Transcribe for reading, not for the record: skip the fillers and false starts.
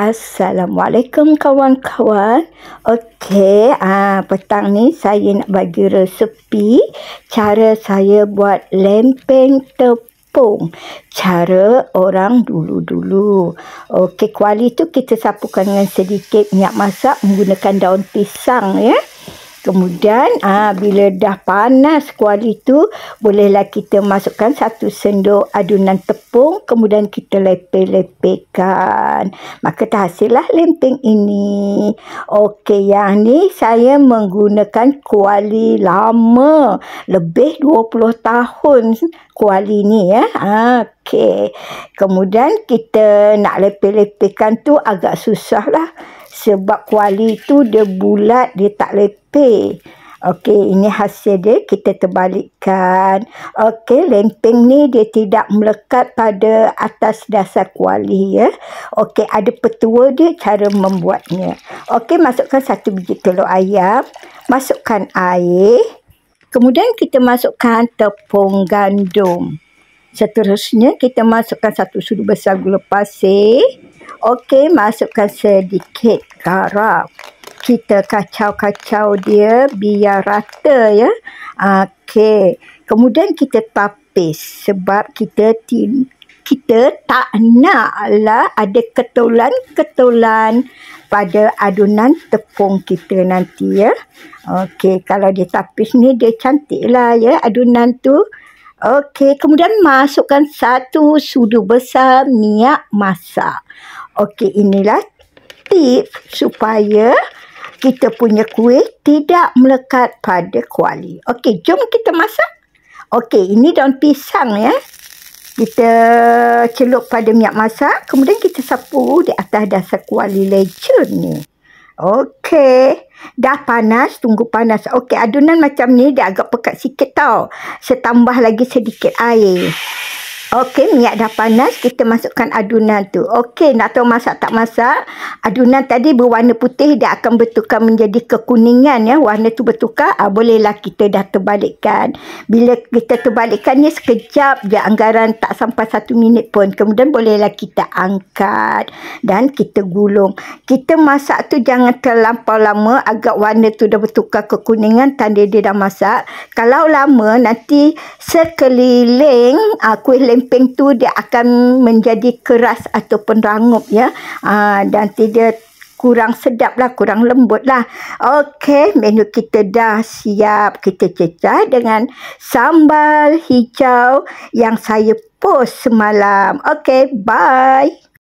Assalamualaikum kawan-kawan. Okey, petang ni saya nak bagi resepi cara saya buat lempeng tepung. Cara orang dulu-dulu. Okey, kuali tu kita sapukan dengan sedikit minyak masak menggunakan daun pisang ya. Kemudian bila dah panas kuali tu, bolehlah kita masukkan 1 sendok adunan tepung, kemudian kita lepeh-lepehkan. Maka terhasillah lempeng ini. Okey, yang ni saya menggunakan kuali lama, lebih 20 tahun kuali ni ya. Okey. Kemudian kita nak lepeh-lepehkan tu agak susah lah. Sebab kuali tu dia bulat, dia tak lepeh. Okey, ini hasil dia. Kita terbalikkan. Okey, lempeng ni dia tidak melekat pada atas dasar kuali ya. Okey, ada petua dia cara membuatnya. Okey, masukkan 1 biji telur ayam. Masukkan air. Kemudian kita masukkan tepung gandum. Seterusnya kita masukkan 1 sudu besar gula pasir. Okey, masukkan sedikit garam. Kita kacau-kacau dia biar rata ya. Okey. Kemudian kita tapis sebab kita tak naklah ada ketulan-ketulan pada adunan tepung kita nanti ya. Okey, kalau dia tapis ni dia cantiklah ya adunan tu. Okey, kemudian masukkan 1 sudu besar minyak masak. Okey, inilah tips supaya kita punya kuih tidak melekat pada kuali. Okey, jom kita masak. Okey, ini daun pisang ya. Kita celup pada minyak masak, kemudian kita sapu di atas dasar kuali legend ni. Okey, dah panas, tunggu panas. Okey, adunan macam ni dia agak pekat sikit tau. Saya tambah lagi sedikit air. Okey, minyak dah panas, kita masukkan adunan tu. Okey, nak tahu masak tak masak? Adunan tadi berwarna putih, dia akan bertukar menjadi kekuningan ya. Warna tu bertukar, bolehlah kita dah terbalikkan. Bila kita terbalikkannya sekejap je, anggaran tak sampai 1 minit pun. Kemudian bolehlah kita angkat dan kita gulung. Kita masak tu jangan terlampau lama, agak warna tu dah bertukar kekuningan, tanda dia dah masak. Kalau lama, nanti sekeliling kuih lempeng tu dia akan menjadi keras ataupun rangup ya. Dan tidak kurang sedap lah, kurang lembut lah. Okey, menu kita dah siap. Kita cecah dengan sambal hijau yang saya post semalam. Okey, bye.